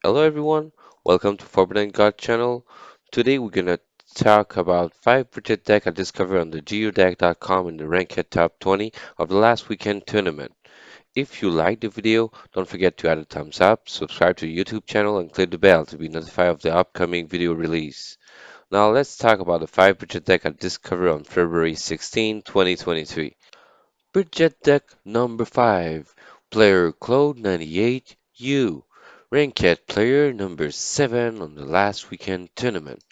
Hello everyone, welcome to Forbidden God channel. Today we're gonna talk about 5 budget deck I discovered on the geodeck.com in the Ranked Top 20 of the last weekend tournament. If you liked the video, don't forget to add a thumbs up, subscribe to the YouTube channel, and click the bell to be notified of the upcoming video release. Now let's talk about the 5 budget deck I discovered on February 16, 2023. Budget deck number 5, player Claude98U, ranked player number 7 on the last weekend tournament.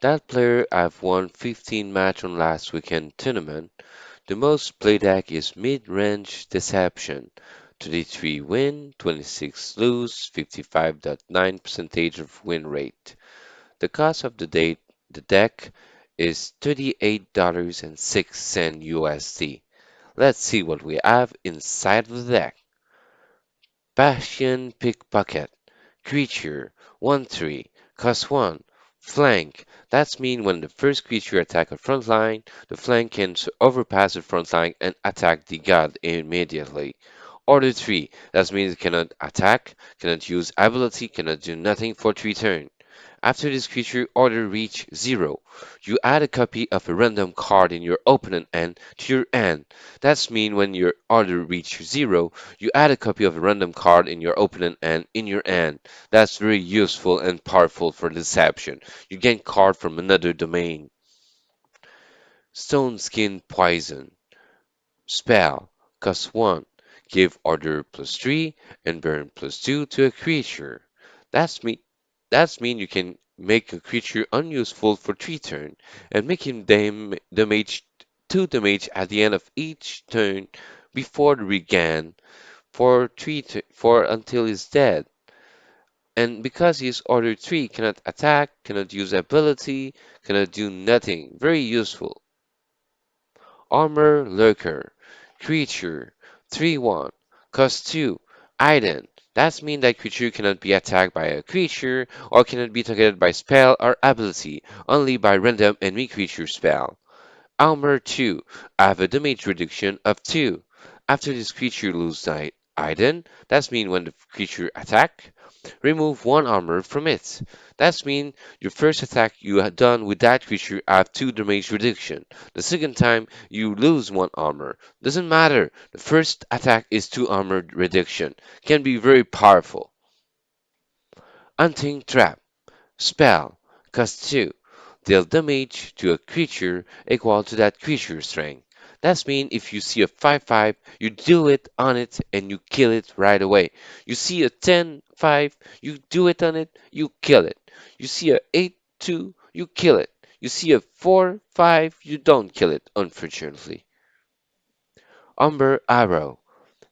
That player I've won 15 match on last weekend tournament. The most played deck is Midrange Deception, 23 win, 26 lose, 55.9 percentage of win rate. The cost of the deck is $38.06 USD. Let's see what we have inside of the deck. Bastion Pickpocket. Creature. 1/3. Cost 1. Flank. That's mean when the first creature attack a front line, the flank can overpass the front line and attack the god immediately. Order 3. That means it cannot attack, cannot use ability, cannot do nothing for 3 turns. After this creature order reach 0, you add a copy of a random card in your opponent hand to your hand. That's mean when your order reach 0, you add a copy of a random card in your opponent hand in your hand. That's very useful and powerful for deception. You gain card from another domain. Stone Skin Poison. Spell. Cost 1. Give order +3 and burn +2 to a creature. That's me. That's mean you can make a creature unuseful for 3 turns and make him damage 2 damage at the end of each turn before the regain for until he's dead. And because he's order 3, cannot attack, cannot use ability, cannot do nothing. Very useful. Armor Lurker. Creature. 3/1. Cost 2. Item. That means that creature cannot be attacked by a creature or cannot be targeted by spell or ability, only by random enemy creature spell. Armor 2. Have a damage reduction of 2. After this creature loses item, that means when the creature attack, remove 1 armor from it. That means your first attack you have done with that creature have 2 damage reduction. The second time you lose 1 armor. Doesn't matter. The first attack is 2 armor reduction. Can be very powerful. Hunting Trap. Spell. Cost 2. Deal damage to a creature equal to that creature's strength. That means if you see a 5/5, you do it on it and you kill it right away. You see a 10/5, you do it on it, you kill it. You see a 8/2, you kill it. You see a 4/5, you don't kill it, unfortunately. Umber Arrow.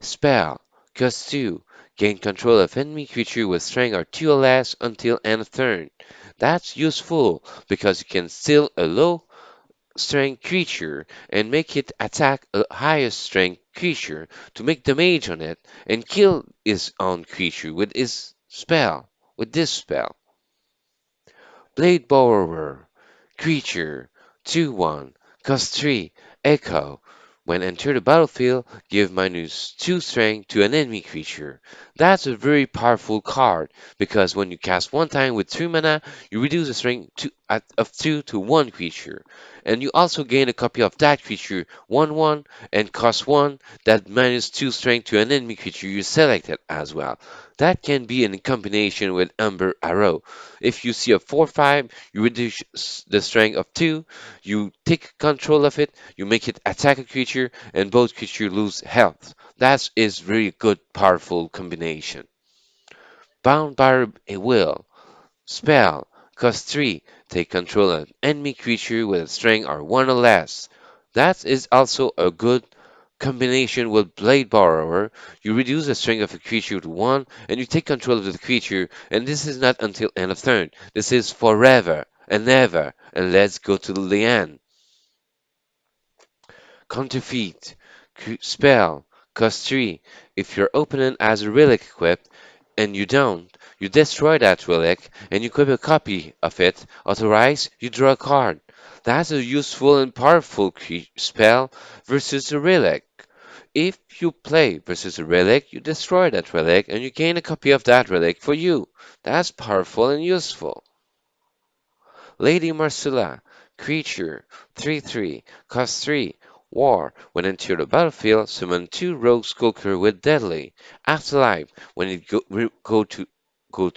Spell. Cost 2. Gain control of enemy creature with strength or 2 or less until end of turn. That's useful because you can steal a low strength creature and make it attack a higher strength creature to make damage on it and kill his own creature with this spell. Blade Borrower. Creature. 2/1. Cost 3. Echo. When enter the battlefield, give -2 strength to an enemy creature. That's a very powerful card because when you cast one time with 3 mana, you reduce the strength of 2 to 1 creature. And you also gain a copy of that creature 1/1 and cost 1 that -2 strength to an enemy creature you selected as well. That can be in combination with Umber Arrow. If you see a 4/5, you reduce the strength of 2, you take control of it, you make it attack a creature, and both creatures lose health. That is very good, powerful combination. Bound by a Will. Spell. Cost 3. Take control of an enemy creature with a strength of 1 or less. That is also a good combination with Blade Borrower. You reduce the strength of a creature to 1 and you take control of the creature, and this is not until end of turn. This is forever and ever. And let's go to the end. Counterfeit. Spell. Cost 3. If your opponent has a relic equipped and you don't, you destroy that relic and you equip a copy of it. Authorize, you draw a card. That's a useful and powerful spell versus a relic. If you play versus a relic, you destroy that relic and you gain a copy of that relic for you. That's powerful and useful. Lady Marcella, creature, 3/3, cost 3, war. When enter the battlefield, summon 2 rogue skulker with deadly. Afterlife, when it go to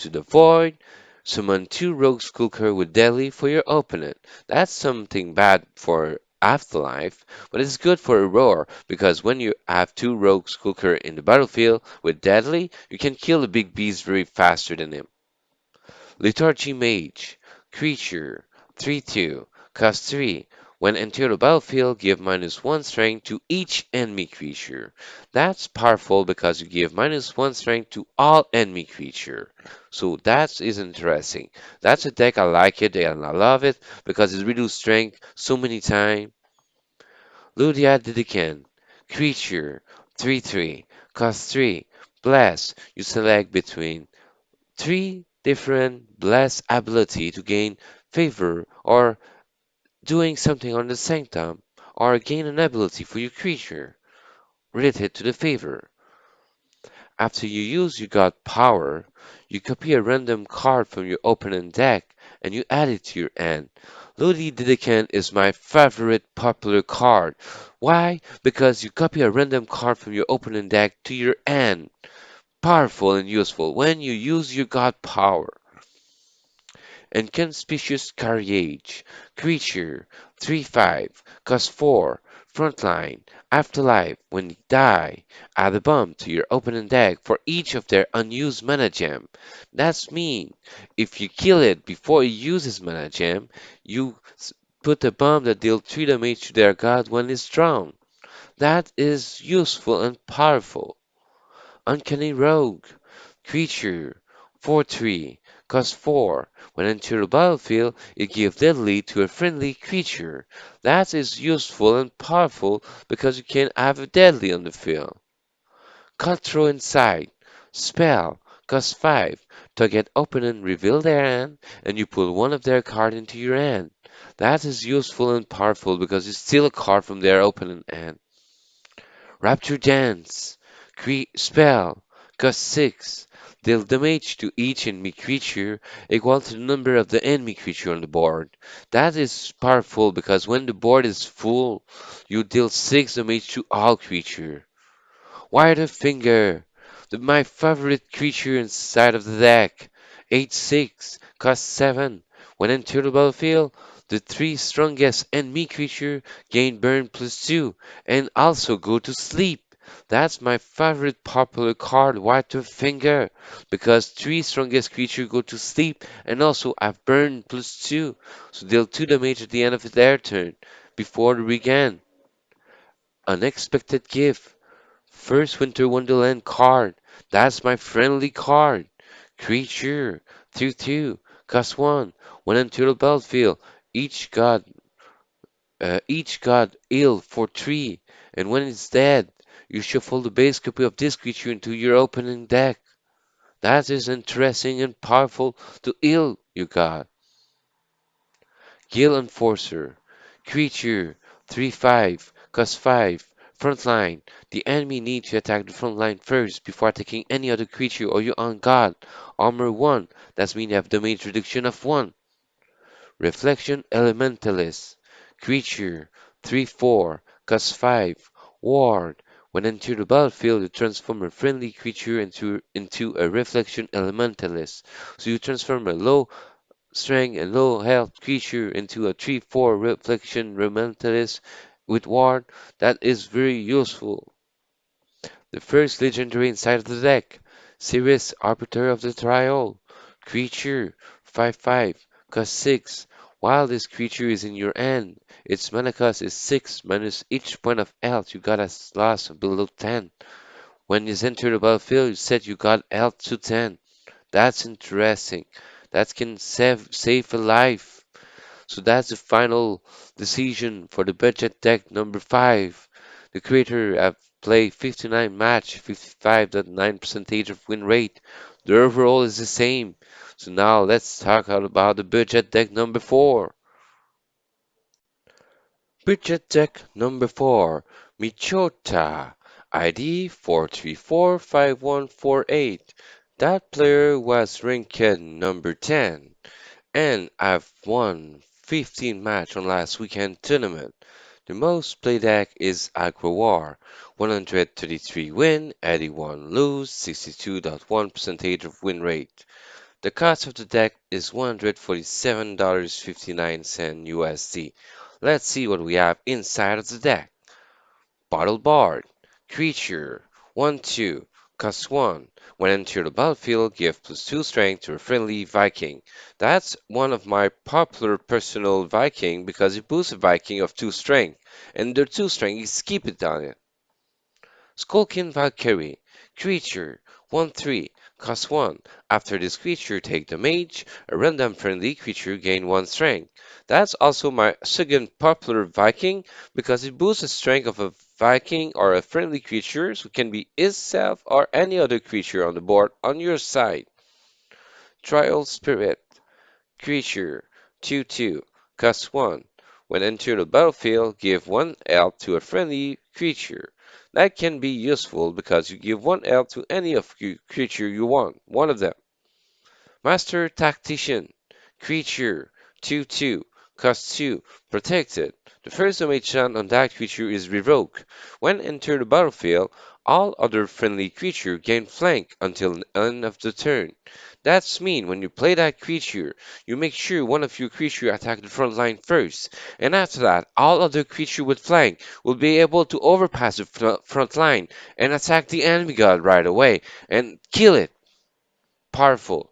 the void, summon 2 rogue skulker with deadly for your opponent. That's something bad for Afterlife, but it's good for Aurora because when you have 2 rogue skulker in the battlefield with deadly, you can kill the big beast very faster than him. Lethargy Mage, creature, 3/2, cost 3. When enter the battlefield, give -1 strength to each enemy creature. That's powerful because you give -1 strength to all enemy creature. So that is interesting. That's a deck I like it and I love it because it reduces strength so many times. Ludia Didican, creature, 3/3, cost 3. Blast. You select between 3 different bless ability to gain favor or doing something on the sanctum or gain an ability for your creature related to the favor. After you use your god power, you copy a random card from your opponent deck and you add it to your hand. Lodi Didican is my favorite popular card. Why? Because you copy a random card from your opponent deck to your hand. Powerful and useful when you use your god power. Inconspicuous Carriage, creature, 3/5, cost 4, frontline, afterlife, when you die, add a bomb to your opponent deck for each of their unused mana gem. That's mean, if you kill it before it uses mana gem, you put a bomb that deals 3 damage to their god when it's drawn. That is useful and powerful. Uncanny Rogue, creature, 4/3, cost 4. When enter the battlefield, it gives deadly to a friendly creature. That is useful and powerful because you can have a deadly on the field. Cutthroat Insight, spell, cost 5. Target opponent reveal their hand, and you pull one of their cards into your hand. That is useful and powerful because you steal a card from their opponent hand. Rapture Dance. Spell. Cost 6. Deal damage to each enemy creature equal to the number of the enemy creature on the board. That is powerful because when the board is full, you deal 6 damage to all creature. Wider Finger, my favorite creature inside of the deck. 8/6, cost 7. When enter the battlefield, the 3 strongest enemy creature gain burn +2 and also go to sleep. That's my favorite popular card, Wider Finger, because 3 strongest creature go to sleep and also have burn +2, so deal 2 damage at the end of their turn before they regain. Unexpected Gift. First Winter Wonderland card. That's my friendly card. Creature. 2/2. Cost 1. When enter the battlefield, each god ill for 3. And when it's dead, you shuffle the base copy of this creature into your opening deck. That is interesting and powerful to ill you got. Guild Enforcer. Creature. 3/5. Cost 5. Frontline. The enemy needs to attack the front line first before attacking any other creature or your own god. Armor 1. That means you have damage reduction of 1. Reflection Elementalist. Creature. 3/4. Cost 5. Ward. When enter the battlefield, you transform a friendly creature into a Reflection Elementalist. So you transform a low strength and low health creature into a 3/4 reflection elementalist with ward. That is very useful. The first legendary inside of the deck, Sirius Arbiter of the Trial. Creature 5/5, cost 6. While this creature is in your hand, its mana cost is 6 minus each point of health you got as lost below 10. When you enter the battlefield, you set you got health to 10. That's interesting. That can save a life. So that's the final decision for the budget deck number 5. The creator have played 59 match, 55.9 percentage of win rate. The overall is the same. So now let's talk about the budget deck number 4. Budget deck number 4, MISHOTA. ID 4345148. That player was ranked number 10, and I've won 15 match on last weekend tournament. The most played deck is Aggro War, 133 win, 81 lose, 62.1 percentage of win rate. The cost of the deck is $147.59 USD. Let's see what we have inside of the deck. Bottle Bard. Creature. 1/2. Cost 1. When enter the battlefield, give +2 strength to a friendly Viking. That's one of my popular personal Viking because it boosts a Viking of 2 strength. And their 2 strength is keep it on it. Skulking Valkyrie. Creature. 1/3. Cost 1. After this creature take damage, a random friendly creature gain 1 strength. That's also my second popular Viking because it boosts the strength of a Viking or a friendly creature, so it can be itself or any other creature on the board on your side. Trial Spirit. Creature. 2/2. Cost 1. When enter the battlefield, give 1 elf to a friendly creature. That can be useful because you give 1 elf to any of your creature you want, one of them. Master Tactician. Creature. 2/2. Cost 2. Protected. The first damage done on that creature is revoked. When enter the battlefield, all other friendly creature gain flank until the end of the turn. That's mean when you play that creature, you make sure one of your creature attack the front line first, and after that, all other creature with flank will be able to overpass the front line and attack the enemy god right away and kill it. Powerful.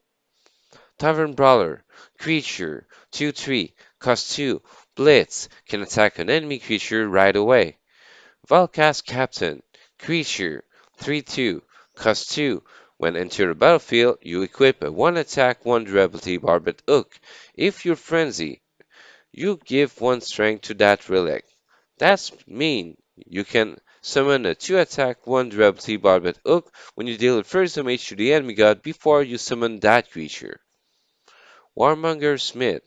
Tavern Brawler. Creature. 2/3. Cost 2. Blitz. Can attack an enemy creature right away. Valkas Captain. Creature. 3/2. Cost 2. When enter the battlefield, you equip a 1 attack, 1 durability barbed hook. If you're frenzy, you give 1 strength to that relic. That's mean you can summon a 2 attack, 1 durability barbed hook when you deal the first damage to the enemy god before you summon that creature. Warmonger Smith.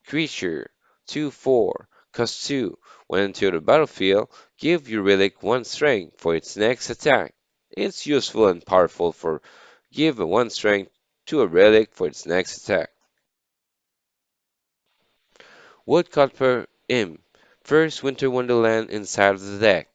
Creature. 2/4. Cost 2. When enter the battlefield, give your relic 1 strength for its next attack. It's useful and powerful for give a 1 strength to a relic for its next attack. Woodcutter Imp. First Winter Wonderland inside of the deck.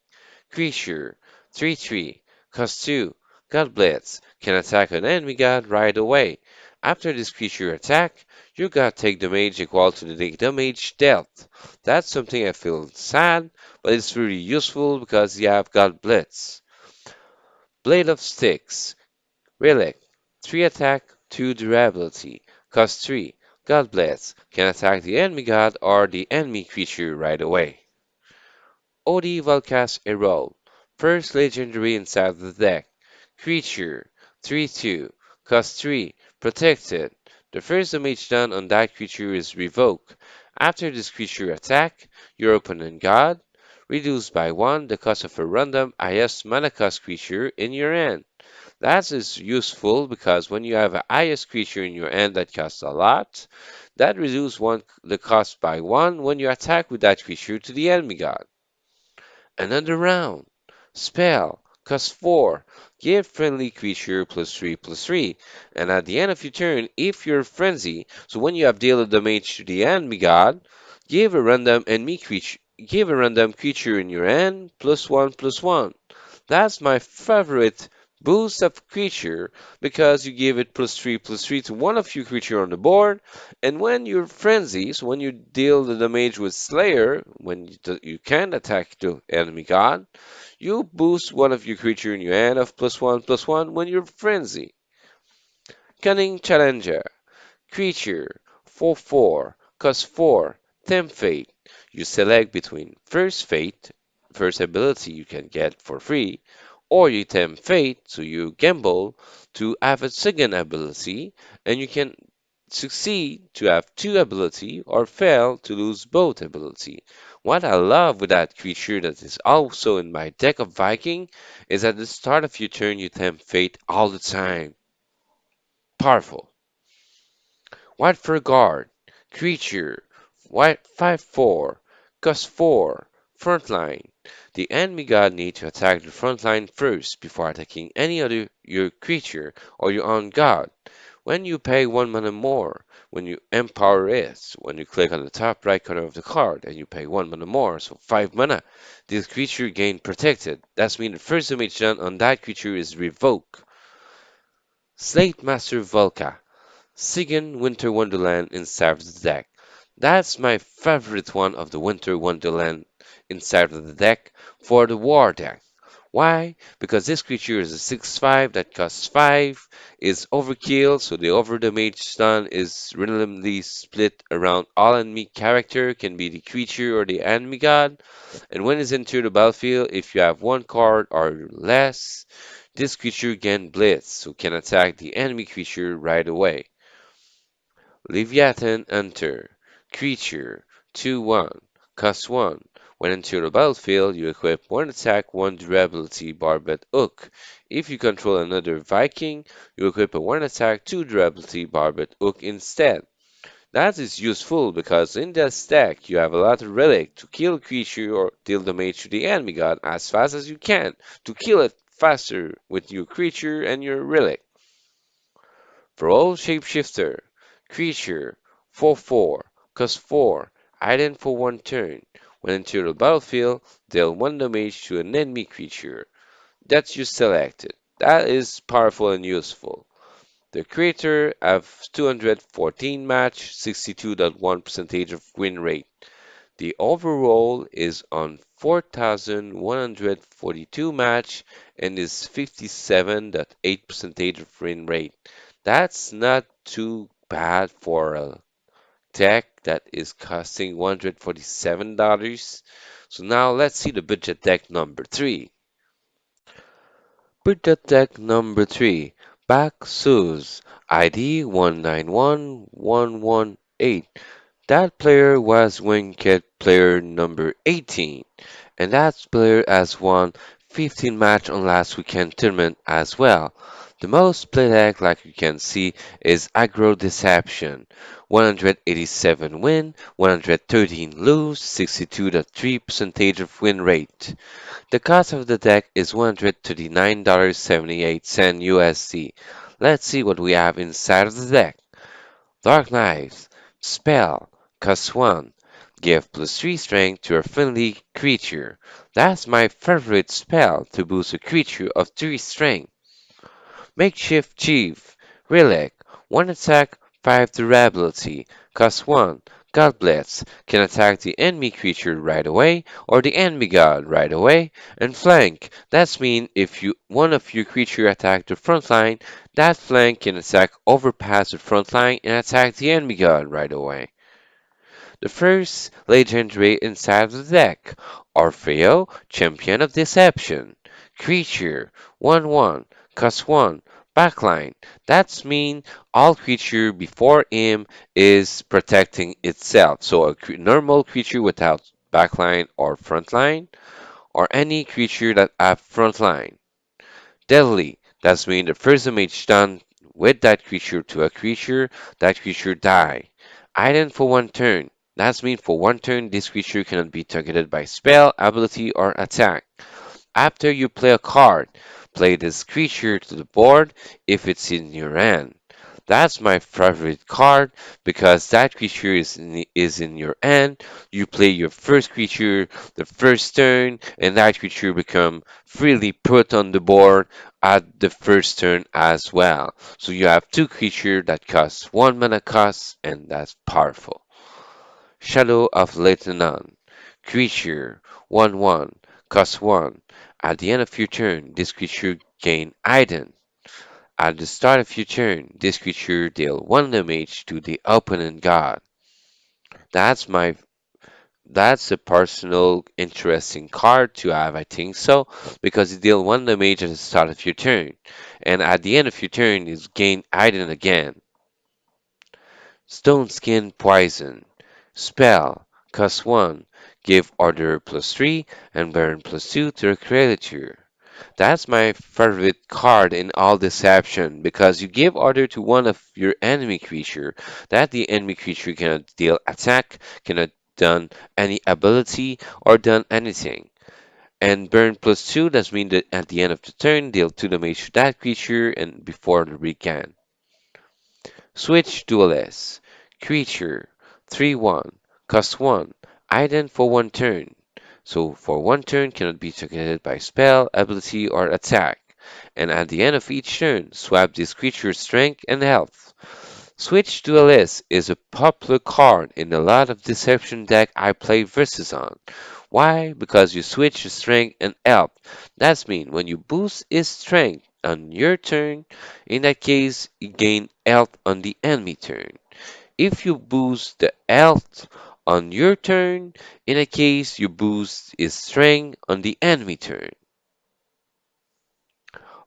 Creature. 3/3. Cost 2. God Blitz. Can attack an enemy god right away. After this creature attack, your god take damage equal to the damage dealt. That's something I feel sad, but it's really useful because you have God Blitz. Blade of Sticks. Relic. 3 attack, 2 durability. Cost 3. God Blitz. Can attack the enemy god or the enemy creature right away. OD Valkas Erol. First legendary inside the deck. Creature. 3/2. Cost 3. Protected. The first damage done on that creature is revoked. After this creature attack, your opponent god, reduced by 1 the cost of a random highest mana cost creature in your hand. That is useful because when you have a highest creature in your hand that costs a lot, that reduces the cost by 1 when you attack with that creature to the enemy god. Another round. Spell. Cost 4. Give friendly creature +3/+3. And at the end of your turn, if you're frenzy, so when you have dealt damage to the enemy god, give a random creature in your hand +1/+1. That's my favorite boost of creature because you give it +3/+3 to one of your creature on the board, and when you're frenzy, so when you deal the damage with Slayer, when you can attack the enemy god, you boost one of your creature in your hand of +1/+1 when you're frenzy. Cunning Challenger. Creature. 4/4. Cost 4. Tempt Fate. You select between first fate, first ability you can get for free, or you tempt fate, so you gamble to have a second ability, and you can succeed to have two ability or fail to lose both ability. What I love with that creature that is also in my deck of Viking is at the start of your turn you tempt fate all the time. Powerful. White for guard. Creature. White 5/4. Cost 4. Frontline. The enemy god need to attack the front line first before attacking any other your creature or your own god. When you pay 1 mana more, when you empower it, when you click on the top right corner of the card and you pay 1 mana more, so 5 mana, this creature gain protected. That means the first damage done on that creature is revoke. Slate Master Volca. Second Winter Wonderland inside of the deck. That's my favorite one of the Winter Wonderland inside of the deck for the War deck. Why? Because this creature is a 6/5 that costs 5, is overkill, so the over damage done is randomly split around all enemy character, can be the creature or the enemy god, and when it's into the battlefield, if you have one card or less, this creature can blitz, so can attack the enemy creature right away. Leviathan Enter. Creature 2/1. Cost 1. When into the battlefield, you equip 1 attack, 1 durability barbed hook. If you control another Viking, you equip a 1 attack, 2 durability barbed hook instead. That is useful because in that stack you have a lot of relic to kill a creature or deal damage to the enemy god as fast as you can to kill it faster with your creature and your relic. For all Shapeshifter, creature 4/4, cost 4, item for 1 turn. When into the battlefield, deal 1 damage to an enemy creature that you selected. That is powerful and useful. The creator have 214 match, 62.1% of win rate. The overall is on 4,142 match and is 57.8% of win rate. That's not too bad for a deck that is costing $147. So now let's see the budget deck number 3. Budget deck number 3, BAKSUZZ, ID 191118. That player was Winked player number 18, and that player has won 15 match on last weekend tournament as well. The most played deck, like you can see, is Aggro Deception. 187 win, 113 lose, 62.3% of win rate. The cost of the deck is $139.78 USD. Let's see what we have inside of the deck. Dark Knives. Spell. Cost 1. Give +3 strength to a friendly creature. That's my favorite spell to boost a creature of 3 strength. Makeshift Chief. Relic. 1 attack, 5 durability. Cost 1. God Blitz. Can attack the enemy creature right away or the enemy god right away. And Flank. That's mean if one of your creature attack the front line, that flank can attack overpass the front line and attack the enemy god right away. The first legendary inside of the deck, Orfeo, Champion of Deception. Creature, 1/1, cost 1, backline. That's mean all creature before him is protecting itself. So a normal creature without backline or frontline, or any creature that have frontline. Deadly, that's mean the first damage done with that creature to a creature, that creature die. Item for 1 turn. That's mean for 1 turn this creature cannot be targeted by spell, ability, or attack. After you play a card, play this creature to the board if it's in your hand. That's my favorite card because that creature is in your hand. You play your first creature the first turn, and that creature become freely put on the board at the first turn as well. So you have 2 creatures that cost 1 mana cost, and that's powerful. Shadow of Lebanon. Creature 1/1, cost 1. At the end of your turn, this creature gain item. At the start of your turn, this creature deal 1 damage to the opponent god. That's my that's a personal interesting card to have, I think so, because you deal 1 damage at the start of your turn, and at the end of your turn you gain item again. Stone Skin Poison. Spell. Cost 1. Give order +3 and burn +2 to a creature. That's my favorite card in all Deception because you give order to one of your enemy creature that the enemy creature cannot deal attack, cannot done any ability or done anything. And burn plus 2, that means that at the end of the turn, deal 2 damage to that creature and before the recant. Switch Duelist. Creature 3/1. Cost 1. Item for 1 turn. So for 1 turn cannot be targeted by spell, ability, or attack. And at the end of each turn, swap this creature's strength and health. Switch Duelist is a popular card in a lot of Deception deck I play versus on. Why? Because you switch your strength and health. That means when you boost its strength on your turn, in that case, you gain health on the enemy turn. If you boost the health on your turn, in a case you boost its strength on the enemy turn.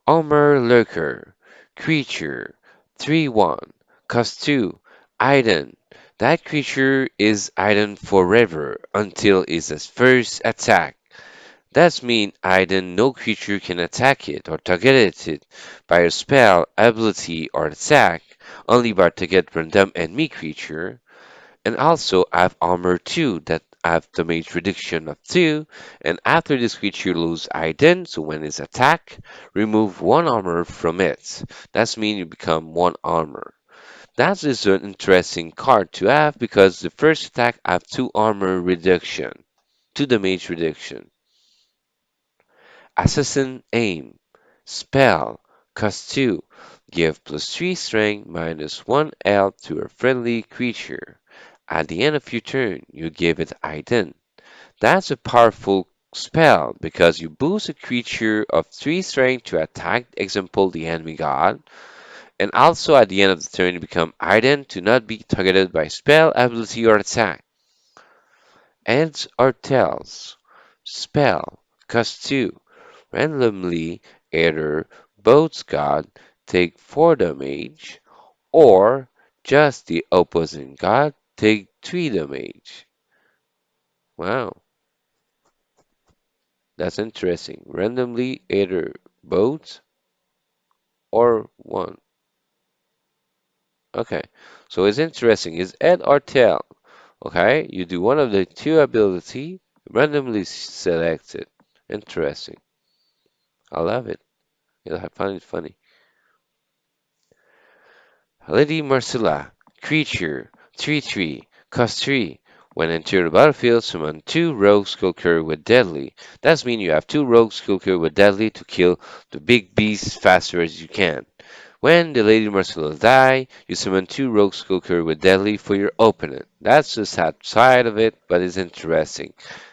Armor Lurker, creature, 3/1, cost 2, item. That creature is item forever until its first attack. That means item no creature can attack it or target it by a spell, ability, or attack, only by target random enemy creature. And also I have armor 2 that have damage reduction of 2, and after this creature lose item, so when it's attack, remove 1 armor from it. That means you become 1 armor. That is an interesting card to have because the first attack have 2 armor reduction, 2 damage reduction. Assassin Aim. Spell. Cost 2. Give plus 3 strength minus 1 health to a friendly creature. At the end of your turn, you give it item. That's a powerful spell because you boost a creature of 3 strength to attack, example, the enemy god. And also at the end of the turn, you become item to not be targeted by spell, ability, or attack. Heads or tails. Spell. Cost 2. Randomly either both god take 4 damage or just the opposing god take 3 damage. Wow, that's interesting. Randomly either both or one. Okay, so it's interesting. It's head or tail. Okay, you do one of the two ability, randomly select it. Interesting. I love it. I find it funny. Lady Marcella, creature, 3/3, cost 3. When enter the battlefield, summon 2 Rogue Skulker with Deadly. That means you have 2 Rogue Skulker with Deadly to kill the big beast faster as you can. When the Lady Marcella die, you summon 2 Rogue Skulker with Deadly for your opponent. That's the sad side of it, but it's interesting.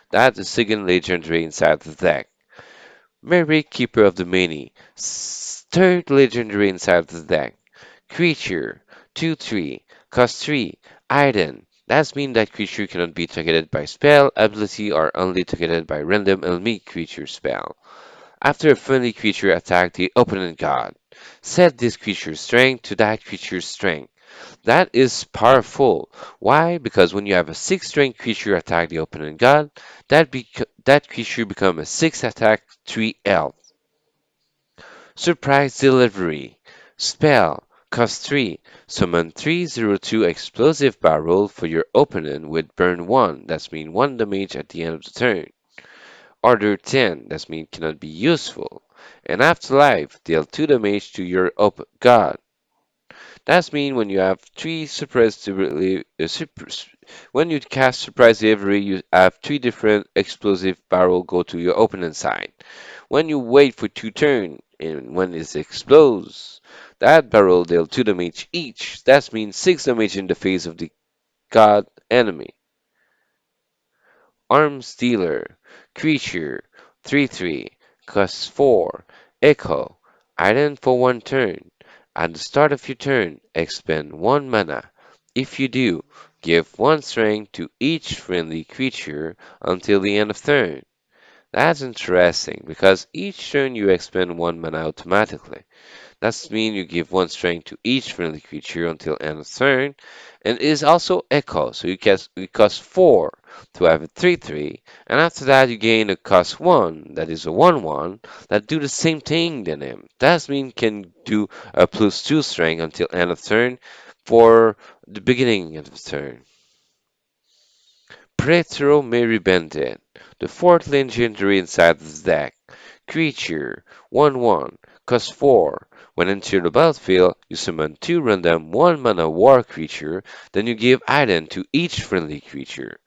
That's the second legendary inside the deck. Mary, Keeper of the Many, third legendary inside the deck. Creature, 2/3, cost 3, item. That means that creature cannot be targeted by spell, ability, or only targeted by random enemy creature spell. After a friendly creature attack the opponent god, set this creature's strength to that creature's strength. That is powerful. Why? Because when you have a 6 strength creature attack the opponent god, that creature becomes a 6 attack 3 health. Surprise Delivery. Spell. Cost 3. Summon 3/02 Explosive Barrel for your opponent with burn 1. That means 1 damage at the end of the turn. Order 10. That means cannot be useful. And Afterlife. Deal 2 damage to your god. That means when you have 3 when you cast Surprise Delivery, you have 3 different explosive barrel go to your opponent's side. When you wait for 2 turns, and when it explodes, that barrel deal 2 damage each. That means 6 damage in the face of the god enemy. Arms Dealer, creature, 3/3, costs 4, echo, item for 1 turn. At the start of your turn, expend 1 mana. If you do, give 1 strength to each friendly creature until the end of turn. That's interesting because each turn you expend 1 mana automatically. That means you give 1 strength to each friendly creature until end of turn, and it is also echo, so it costs 4 to have a 3/3, and after that you gain a cost 1, that is a 1/1, that do the same thing than him. That means can do a plus 2 strength until end of turn for the beginning of the turn. Pretro Meribended, the fourth legendary inside this deck. Creature 1/1, cost 4. When entering the battlefield, you summon 2 random 1 mana war creature, then you give Iden to each friendly creature.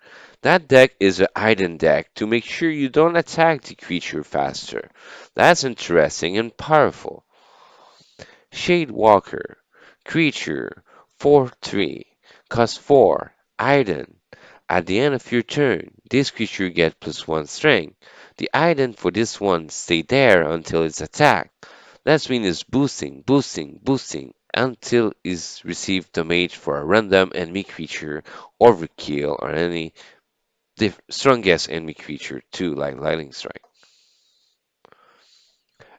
That deck is an Iden deck to make sure you don't attack the creature faster. That's interesting and powerful. Shade Walker, creature 4/3, cost 4, Iden. At the end of your turn, this creature gets +1 strength. The item for this one stay there until it's attacked. That means it's boosting, boosting, boosting until it's received damage for a random enemy creature, overkill, or any strongest enemy creature too, like lightning strike.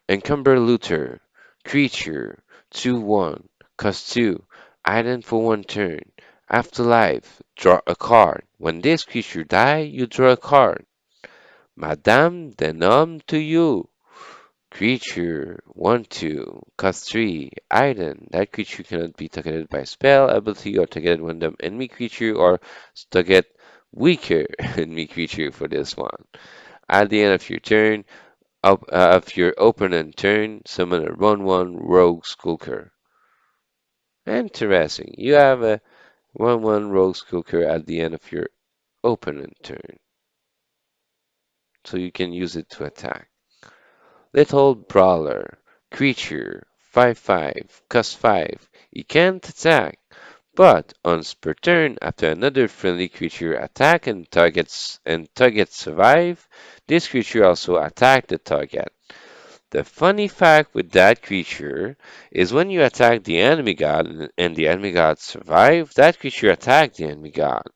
Encumber Looter, creature 2/1, cost 2, item for 1 turn. Afterlife, draw a card. When this creature dies, you draw a card. Madame Denom to you. Creature 1/2, cost 3, item. That creature cannot be targeted by spell, ability, or targeted random enemy creature, or target weaker enemy creature for this one. At the end of your turn, of your opponent turn, summon a 1/1 Rogue Skulker. Interesting. You have a 1/1 Rogue Skulker at the end of your opponent turn, so you can use it to attack. Little Brawler. Creature 5/5, cost 5. You can't attack, but once per turn, after another friendly creature attack and target survive, this creature also attack the target. The funny fact with that creature is when you attack the enemy god and the enemy god survive, that creature attack the enemy god.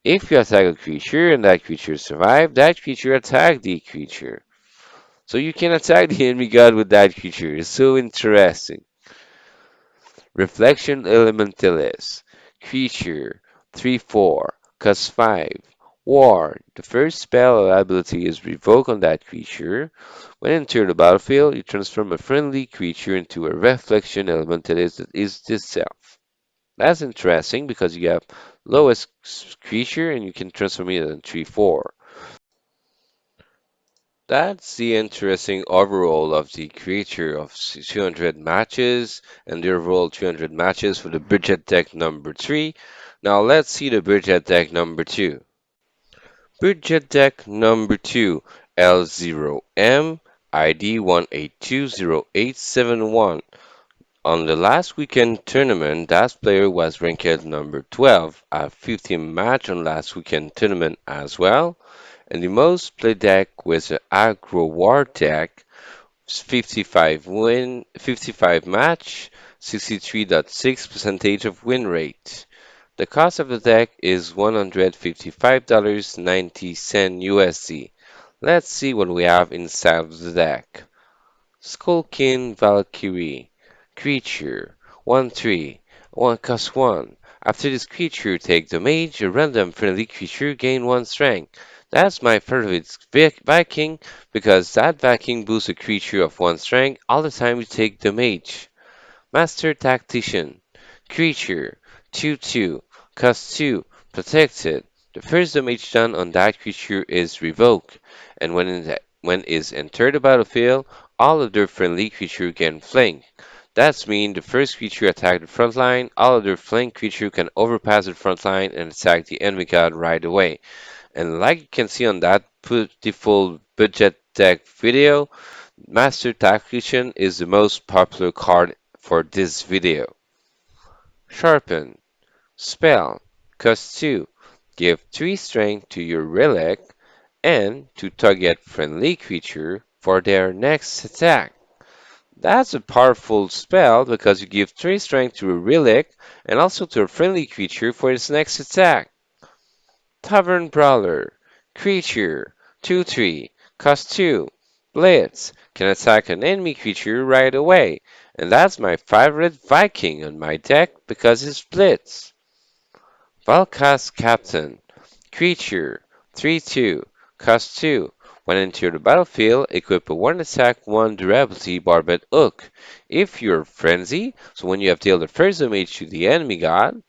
If you attack a creature and that creature survive, that creature attack the creature. So you can attack the enemy god with that creature. It's so interesting. Reflection Elementalis. Creature 3/4. Cost 5. War. The first spell or ability is revoked on that creature. When enter the battlefield, you transform a friendly creature into a Reflection Elementalis that is itself. That's interesting because you have lowest creature and you can transform it into 3/4. That's the interesting overall of the creature of 200 matches and the overall 200 matches for the budget deck number 3. Now let's see the budget deck number 2. Budget deck number 2, L0M, ID 1820871. On the last weekend tournament, that player was ranked number 12 at 15 match on last weekend tournament as well. And the most played deck was the Aggro War deck, 55 match, 63.6 percentage of win rate. The cost of the deck is $155.90 USD. Let's see what we have inside of the deck. Skullkin Valkyrie. Creature 1/3. 1 cost 1. After this creature take damage, a random friendly creature gain 1 strength. That's my favorite Viking because that Viking boosts a creature of 1 strength all the time you take damage. Master Tactician. Creature 2/2. Cost 2. Protected. The first damage done on that creature is revoked, and when is entered the battlefield, all other friendly creature can flank. That means the first creature attack the front line, all other flank creature can overpass the front line and attack the enemy god right away. And like you can see on that beautiful budget deck video, Master Tactician is the most popular card for this video. Sharpen. Spell. Cost 2. Give 3 strength to your relic and to target friendly creature for their next attack. That's a powerful spell because you give 3 strength to a relic and also to a friendly creature for its next attack. Tavern Brawler. Creature 2/3. Cost 2. Blitz. Can attack an enemy creature right away. And that's my favorite Viking on my deck because it's Blitz. Valkas Captain. Creature 3/2. Cost 2. When enter the battlefield, equip a 1 attack, 1 durability barbed hook. If you're frenzy, so when you have dealt the first damage to the enemy god,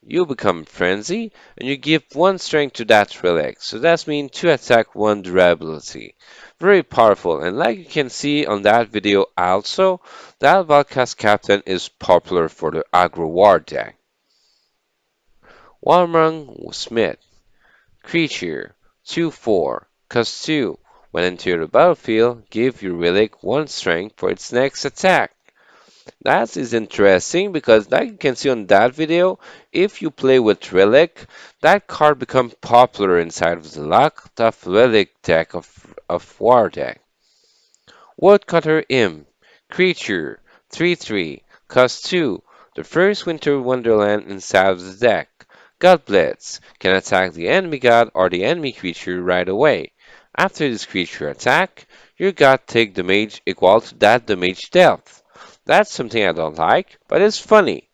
you become frenzy and you give 1 strength to that relic. So that means 2 attack, 1 durability. Very powerful, and like you can see on that video also, that Valkas captain is popular for the Aggro War deck. Warmrung Smith. Creature 2/4 cost 2. When enter the battlefield, give your relic 1 strength for its next attack. That is interesting because like you can see on that video, if you play with relic, that card becomes popular inside of the locked up relic deck of war deck. Woodcutter Imp. Creature 3/3 cost 2. The first Winter Wonderland inside of the deck. God Blitz can attack the enemy god or the enemy creature right away. After this creature attack, your god take damage equal to that damage dealt. That's something I don't like, but it's funny.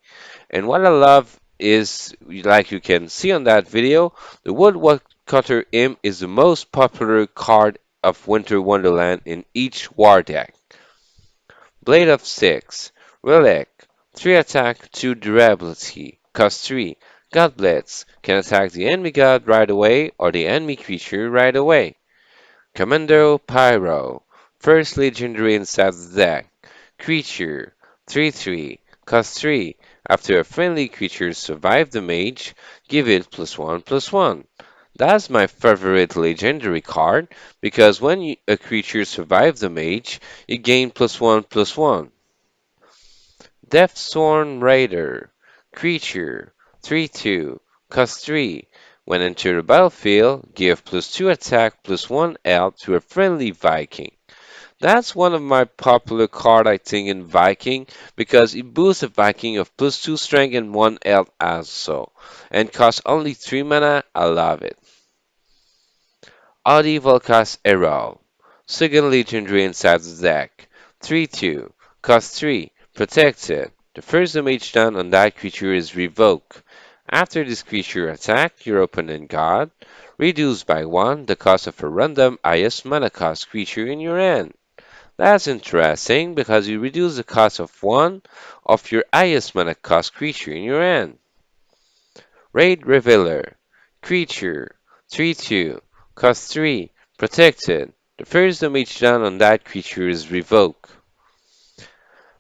And what I love is, like you can see on that video, the Woodcutter Imp is the most popular card of Winter Wonderland in each war deck. Blade of Six, Relic, 3 attack, 2 durability, cost 3. God Blitz can attack the enemy god right away or the enemy creature right away. Commando Pyro, first legendary inside the deck. Creature 3/3, cost 3. After a friendly creature survives the mage, give it +1/+1. That's my favorite legendary card because when a creature survives the mage, you gain +1/+1. Deathsworn Raider. Creature 3/2, cost 3. When enter the battlefield, give +2 attack +1 health to a friendly Viking. That's one of my popular card I think in Viking because it boosts a Viking of +2 strength and 1 health also. And costs only 3 mana, I love it. Audi Volkas Erol. Second legendary inside the deck. 3/2. Cost 3. Protected. The first damage done on that creature is revoked. After this creature attack your opponent god, reduce by 1 the cost of a random highest mana cost creature in your hand. That's interesting because you reduce the cost of 1 of your highest mana cost creature in your hand. Raid Revealer. Creature 3/2. Cost 3. Protected. The first damage done on that creature is revoked.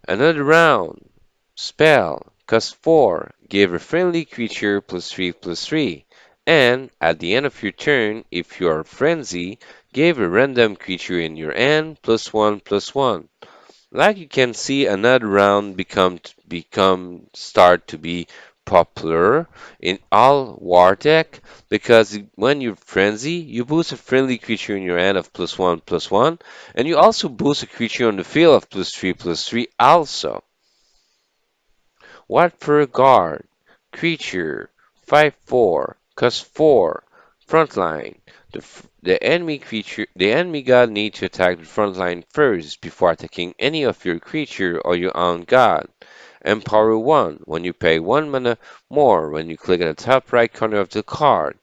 Another round. Spell. Cost 4. Give a friendly creature +3/+3. And at the end of your turn, if you are frenzy, give a random creature in your hand +1/+1. Like you can see, another round become start to be popular in all war deck because when you frenzy, you boost a friendly creature in your hand of +1/+1, and you also boost a creature on the field of +3/+3 also. What per guard? Creature 5/4, cost 4. Frontline. The enemy god needs to attack the frontline first before attacking any of your creature or your own god. Empower 1 when you pay 1 mana more when you click at the top right corner of the card.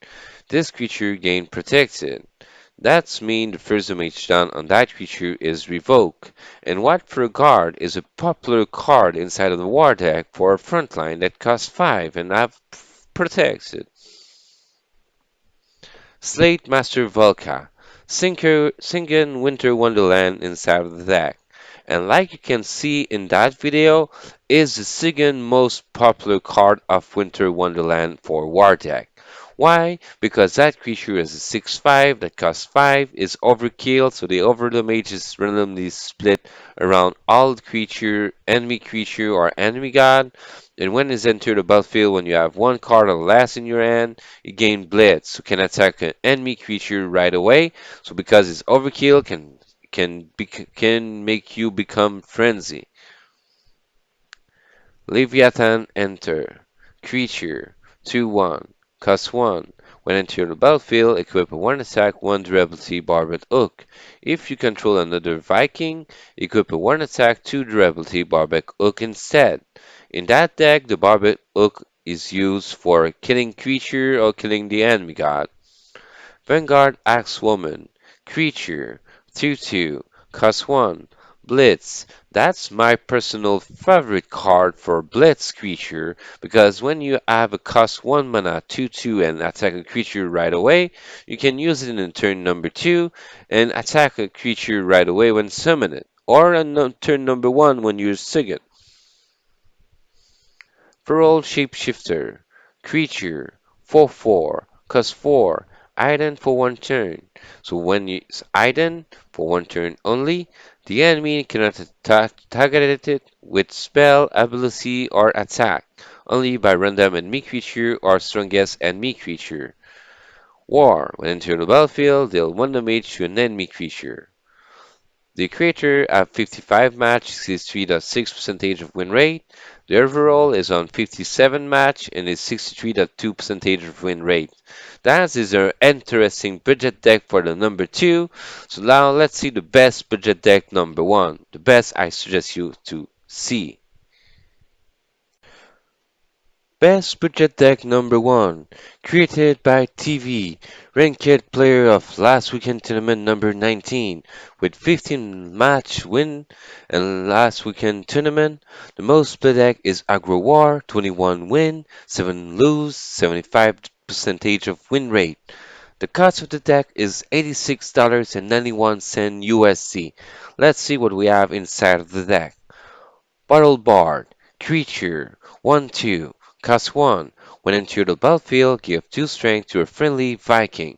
This creature gain protected. That's mean the first damage done on that creature is revoked, and What for Guard is a popular card inside of the war deck for a frontline that costs 5 and have protected. Slate Master Volca, singing Winter Wonderland inside of the deck. And like you can see in that video, is the second most popular card of Winter Wonderland for War deck. Why? Because that creature is a 6/5 that costs 5, is overkill, so the overdamage is randomly split around all enemy creature or enemy god. And when it's entered the battlefield, when you have 1 card or less in your hand, you gain Blitz, so can attack an enemy creature right away. So because it's overkill, can make you become frenzy. Leviathan enter. Creature 2/1. Cost 1. When enter the battlefield, equip a 1 attack, 1 durability barbed hook. If you control another Viking, equip a 1 attack, 2 durability barbed hook instead. In that deck, the barbed hook is used for killing creature or killing the enemy god. Vanguard Axewoman. Creature, 2/2, cost 1. Blitz. That's my personal favorite card for Blitz creature because when you have a cost 1 mana 2/2 and attack a creature right away, you can use it in turn number 2 and attack a creature right away when summon it, or on turn number 1 when you second. Feral Shapeshifter. Creature. 4/4. Cost 4. Ident for 1 turn. So when you Ident for 1 turn only, the enemy cannot target it with spell, ability, or attack, only by random enemy creature or strongest enemy creature. War. When enter the battlefield, deal 1 damage to an enemy creature. The creator at 55 match, 63.6% of win rate. The overall is on 57 match and is 63.2% of win rate. That is an interesting budget deck for the number 2. So now let's see the best budget deck number 1. The best I suggest you to see. Best Budget Deck number 1, created by TEEVEE Ranked player of last weekend tournament number 19, with 15 match win and last weekend tournament. The most played deck is Aggro War, 21 win, 7 lose, 75% of win rate. The cost of the deck is $86.91 USD. Let's see what we have inside of the deck. Bottle Bard, creature, 1/2, cost 1. When into the battlefield, give 2 strength to a friendly Viking.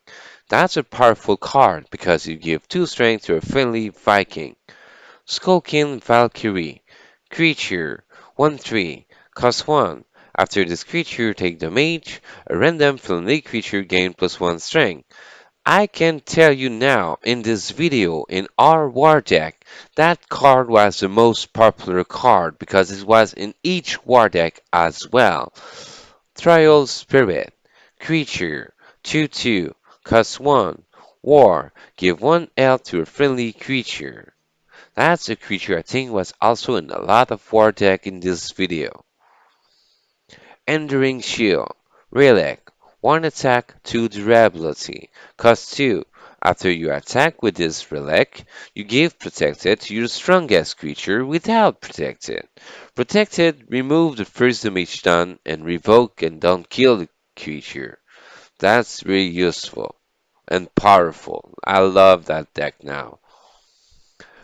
That's a powerful card because you give 2 strength to a friendly Viking. Skulking Valkyrie, creature, 1/3, cost 1. After this creature take damage, a random friendly creature gain +1 strength. I can tell you now in this video in our war deck that card was the most popular card because it was in each war deck as well. Trial Spirit. Creature. 2/2. Cost 1. War. Give 1 health to a friendly creature. That's a creature I think was also in a lot of war deck in this video. Enduring Shield. Relic. 1 attack, 2 durability. Cost 2. After you attack with this relic, you give Protected to your strongest creature without Protected. Protected, remove the first damage done and revoke and don't kill the creature. That's really useful and powerful. I love that deck now.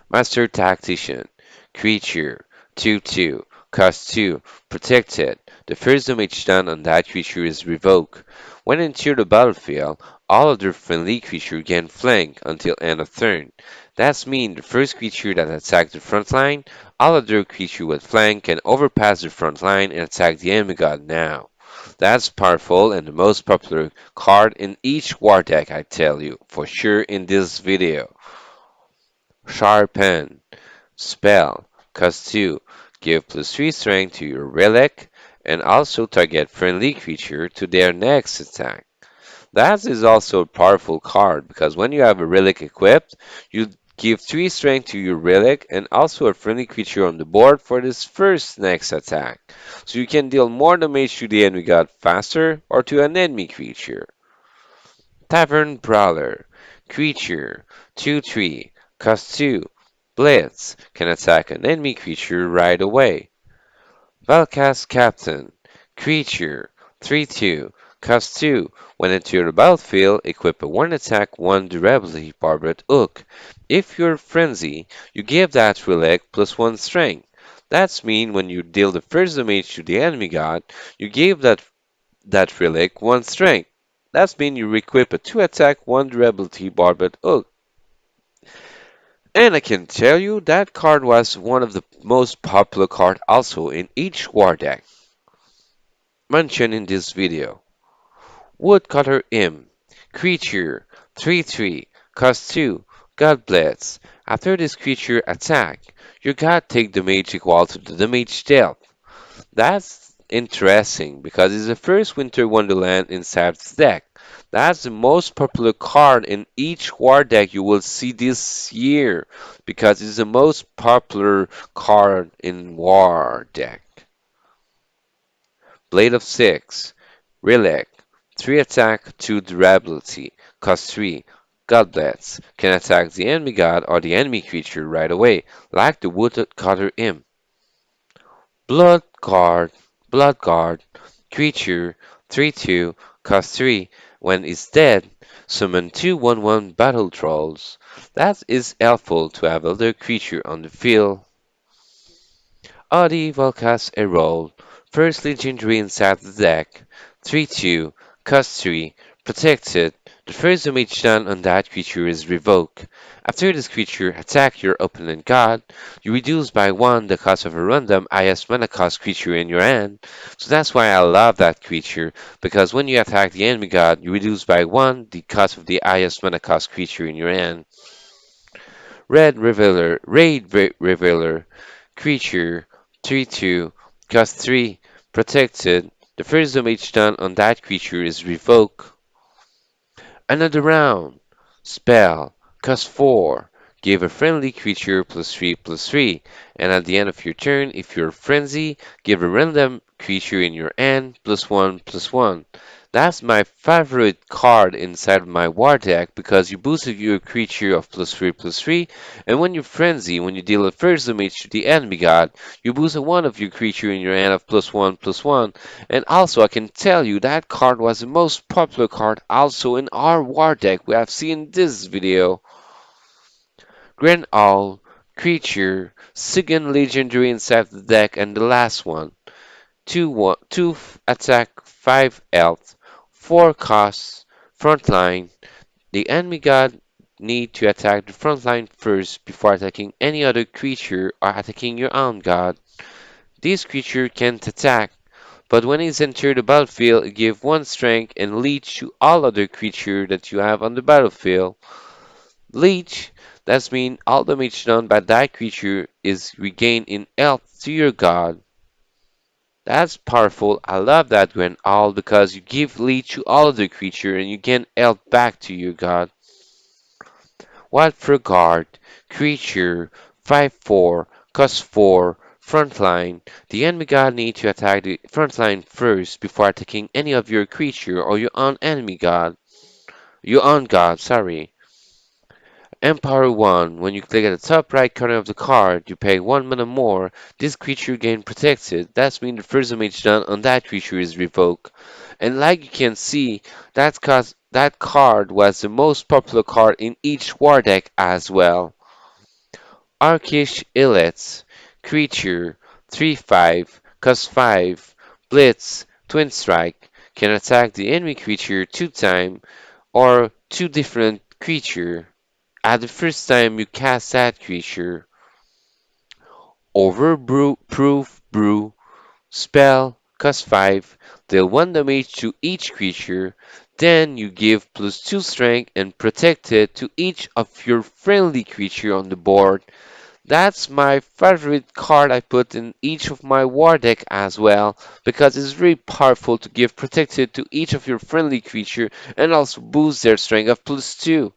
Master Tactician. Creature. 2/2. Cost 2. Protected. The first damage done on that creature is revoked. When enter the battlefield, all other friendly creatures gain flank until end of turn. That means the first creature that attacks the front line, all other creatures with flank can overpass the front line and attack the enemy god now. That's powerful and the most popular card in each war deck, I tell you, for sure in this video. Sharpen. Spell. Cost 2. Give +3 strength to your relic and also target friendly creature to their next attack. That is also a powerful card because when you have a relic equipped, you give 3 strength to your relic and also a friendly creature on the board for this first next attack. So you can deal more damage to the enemy god faster or to an enemy creature. Tavern Brawler. Creature. 2/3. Cost 2. Blitz. Can attack an enemy creature right away. Valkast Captain. Creature. 3/2. Cost 2. When into the battlefield, equip a 1 attack, 1 durability barbed hook. If you're frenzy, you give that relic +1 strength. That's mean when you deal the first damage to the enemy god, you give that relic 1 strength. That's mean you equip a 2 attack, 1 durability barbed hook. And I can tell you that card was one of the most popular card also in each war deck mentioned in this video. Woodcutter Imp. Creature. 3/3. Cost 2. God Bless. After this creature attack, your god take damage equal to the damage dealt. That's interesting because it's the first Winter Wonderland inside the deck. That's the most popular card in each war deck you will see this year because it's the most popular card in war deck. Blade of Six, Relic, 3 attack, 2 durability, cost 3. Godbless can attack the enemy god or the enemy creature right away, like the Woodcutter Imp. Blood Guard, Blood Guard, creature 3/2, cost 3. When it's dead, summon 2/1/1 battle trolls. That is helpful to have other creature on the field. Audi will cast a roll. First legendary inside the deck. 3/2, cost 3, protected. The first damage done on that creature is revoked. After this creature attack your opponent god, you reduce by 1 the cost of a random highest mana cost creature in your hand. So that's why I love that creature, because when you attack the enemy god, you reduce by 1 the cost of the highest mana cost creature in your hand. Raid Revealer, creature 3/2, cost 3, protected. The first damage done on that creature is revoked. Another round. Spell. Cost 4. Give a friendly creature +3/+3. And at the end of your turn, if you're frenzy, give a random creature in your hand +1/+1. That's my favorite card inside of my war deck because you boosted your creature of +3/+3, and when you frenzy, when you deal a first damage to the enemy god, you boost one of your creature in your hand of +1/+1. And also, I can tell you that card was the most popular card also in our war deck we have seen this video. Grand Owl, creature, second legendary inside the deck, and the last one. 2 attack, 5 health, 4 costs, frontline. The enemy god need to attack the frontline first before attacking any other creature or attacking your own god. This creature can't attack, but when it's entered the battlefield, it gives 1 strength and leech to all other creatures that you have on the battlefield. Leech, that means all damage done by that creature is regained in health to your god. That's powerful. I love that Grand Owl because you give leech to all other creature and you gain health back to your god. Wild for guard, creature, 5/4, cost 4, frontline. The enemy god needs to attack the frontline first before attacking any of your creature or your own enemy god. Your own god, sorry. Empower 1. When you click at the top right corner of the card, you pay 1 mana more. This creature gain protected. That means the first damage done on that creature is revoked. And like you can see, that card was the most popular card in each war deck as well. Arkish Illets, creature, 3/5, cost 5, blitz, twin strike, can attack the enemy creature 2 times or 2 different creature. At the first time you cast that creature, Overproof Brew, spell, cost 5, deal 1 damage to each creature, then you give +2 strength and protect it to each of your friendly creature on the board. That's my favorite card I put in each of my war deck as well, because it's very powerful to give protected to each of your friendly creature and also boost their strength of +2.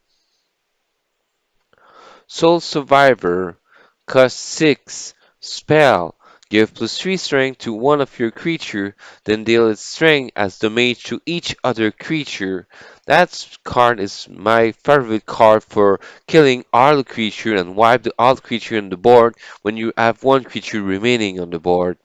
Soul Survivor, cost 6, spell, give +3 strength to one of your creature, then deal its strength as damage to each other creature. That card is my favorite card for killing all creature and wipe the all creature on the board when you have one creature remaining on the board.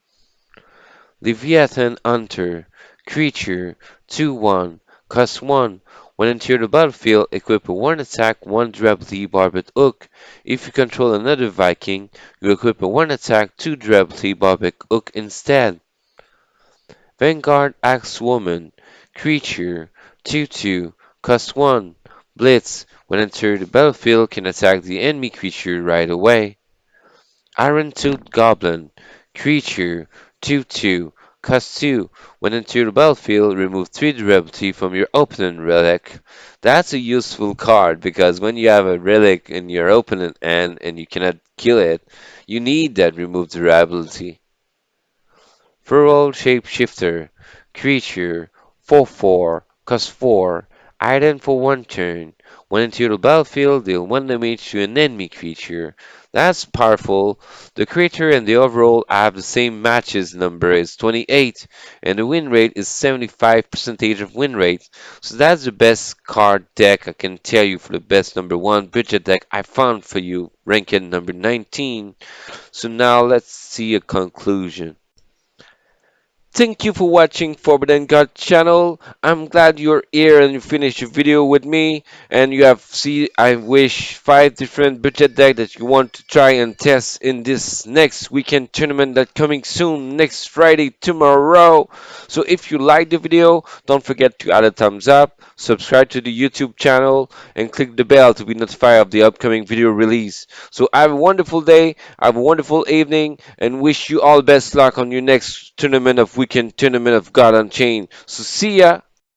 Leviathan Hunter, creature, 2/1, cost 1. When enter the battlefield, equip a 1 attack, 1 durability barbed hook. If you control another Viking, you equip a 1 attack, 2 durability barbed hook instead. Vanguard Axewoman, creature, 2/2, cost 1. Blitz, when enter the battlefield, can attack the enemy creature right away. Iron-Toothed Goblin, creature, 2/2, cost 2. When into the battlefield, remove 3 durability from your opponent relic. That's a useful card because when you have a relic in your opponent hand and you cannot kill it, you need that remove durability. Feral Shapeshifter, creature, 4/4, cost 4. Item for one turn. When into the battlefield, deal one damage to an enemy creature. That's powerful. The creature and the overall have the same matches number is 28, and the win rate is 75% of win rate. So that's the best card deck I can tell you for the best number one budget deck I found for you, ranking number 19. So now let's see a conclusion. Thank you for watching Forbidden God channel. I'm glad you're here and you finished the video with me and you have see I wish 5 different budget deck that you want to try and test in this next weekend tournament that coming soon next Friday tomorrow. So if you like the video, don't forget to add a thumbs up, subscribe to the YouTube channel and click the bell to be notified of the upcoming video release. So have a wonderful day, have a wonderful evening, and wish you all best luck on your next tournament of weekend tournament of God Unchained. So see ya.